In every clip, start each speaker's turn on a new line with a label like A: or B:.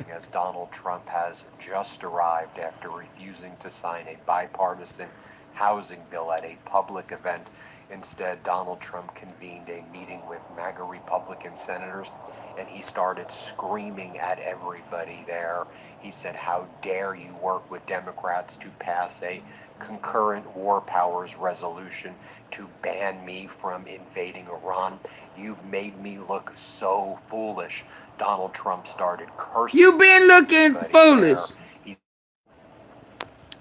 A: disturbing, as Donald Trump has just arrived after refusing to sign a bipartisan housing bill at a public event. Instead, Donald Trump convened a meeting with MAGA Republican senators, and he started screaming at everybody there. He said, "How dare you work with Democrats to pass a concurrent war powers resolution to ban me from invading Iran? You've made me look so foolish." Donald Trump started cursing.
B: You been looking foolish.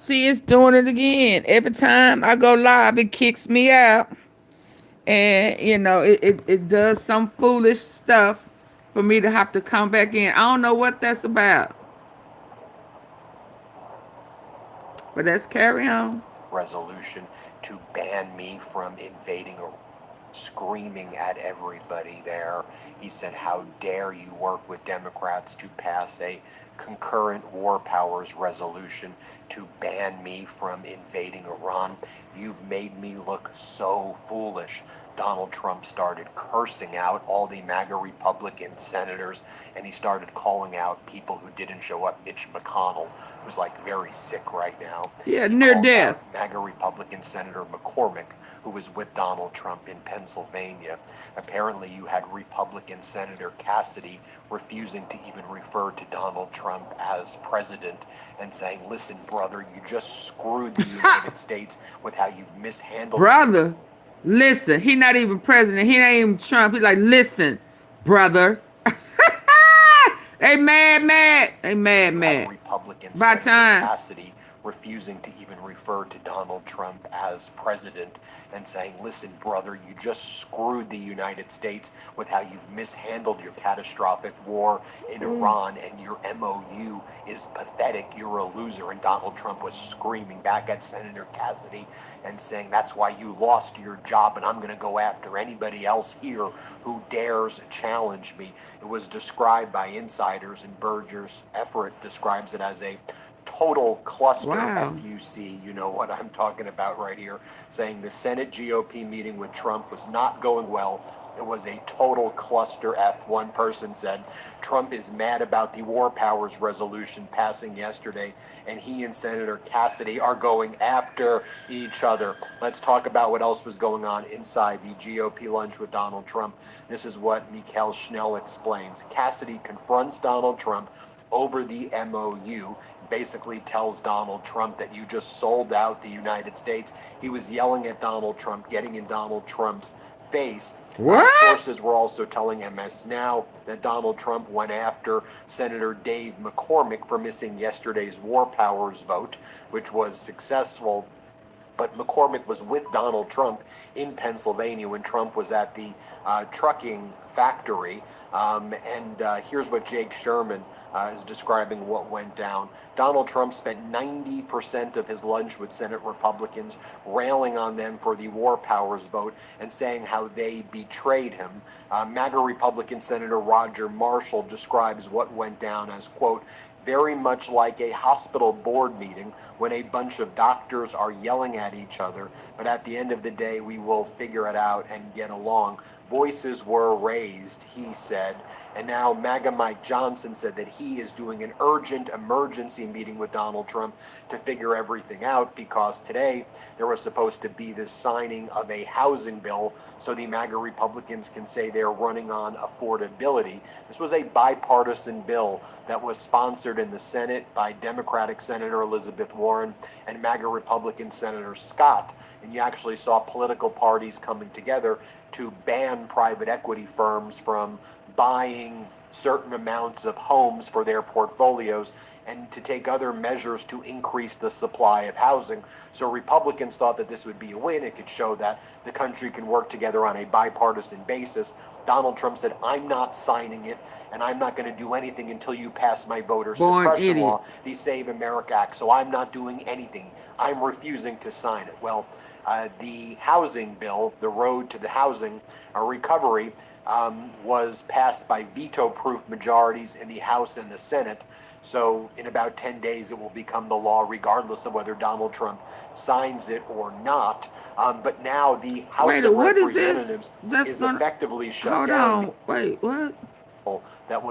B: See, it's doing it again. Every time I go live, it kicks me out. And, you know, it does some foolish stuff for me to have to come back in. I don't know what that's about. But let's carry on.
A: Resolution to ban me from invading Iran. Screaming at everybody there. He said, "How dare you work with Democrats to pass a concurrent war powers resolution to ban me from invading Iran? You've made me look so foolish." Donald Trump started cursing out all the MAGA Republican senators, and he started calling out people who didn't show up. Mitch McConnell, who's like very sick right now.
B: Yeah, near death.
A: MAGA Republican Senator McCormick, who was with Donald Trump in Pennsylvania. Apparently, you had Republican Senator Cassidy refusing to even refer to Donald Trump as president and saying, "Listen, brother, you just screwed the United States with how you've mishandled."
B: Brother, listen, he not even president. He ain't even Trump. He's like, "Listen, brother." They mad. They mad.
A: Republican
B: By
A: Senator
B: time.
A: Cassidy refusing to even refer to Donald Trump as president and saying, "Listen, brother, you just screwed the United States with how you've mishandled your catastrophic war in Iran, and your MOU is pathetic. You're a loser." And Donald Trump was screaming back at Senator Cassidy and saying, "That's why you lost your job, and I'm going to go after anybody else here who dares challenge me." It was described by insiders, and Berger's effort describes it as a total cluster.
B: Wow.
A: FUC, you know what I'm talking about right here, saying the Senate GOP meeting with Trump was not going well. It was a total cluster F. One person said Trump is mad about the war powers resolution passing yesterday, and he and Senator Cassidy are going after each other. Let's talk about what else was going on inside the GOP lunch with Donald Trump. This is what Mikhail Schnell explains. Cassidy confronts Donald Trump over the MOU, basically tells Donald Trump that you just sold out the United States. He was yelling at Donald Trump, getting in Donald Trump's face. Sources were also telling MS Now that Donald Trump went after Senator Dave McCormick for missing yesterday's war powers vote, which was successful. But McCormick was with Donald Trump in Pennsylvania when Trump was at the trucking factory. Here's what Jake Sherman is describing what went down. Donald Trump spent 90% of his lunch with Senate Republicans, railing on them for the war powers vote and saying how they betrayed him. MAGA Republican Senator Roger Marshall describes what went down as, quote, "very much like a hospital board meeting when a bunch of doctors are yelling at each other, but at the end of the day, we will figure it out and get along. Voices were raised," he said. And now MAGA Mike Johnson said that he is doing an urgent emergency meeting with Donald Trump to figure everything out, because today there was supposed to be this signing of a housing bill so the MAGA Republicans can say they're running on affordability. This was a bipartisan bill that was sponsored in the Senate by Democratic Senator Elizabeth Warren and MAGA Republican Senator Scott. And you actually saw political parties coming together to ban private equity firms from buying certain amounts of homes for their portfolios and to take other measures to increase the supply of housing. So Republicans thought that this would be a win. It could show that the country can work together on a bipartisan basis. Donald Trump said, "I'm not signing it, and I'm not going to do anything until you pass my voter suppression law, the Save America Act. So I'm not doing anything. I'm refusing to sign it." Well, the housing bill, the road to the housing recovery, was passed by veto-proof majorities in the House and the Senate. So in about 10 days, it will become the law, regardless of whether Donald Trump signs it or not. But now the House of Representatives is effectively shut down.
B: Wait, what?
A: That was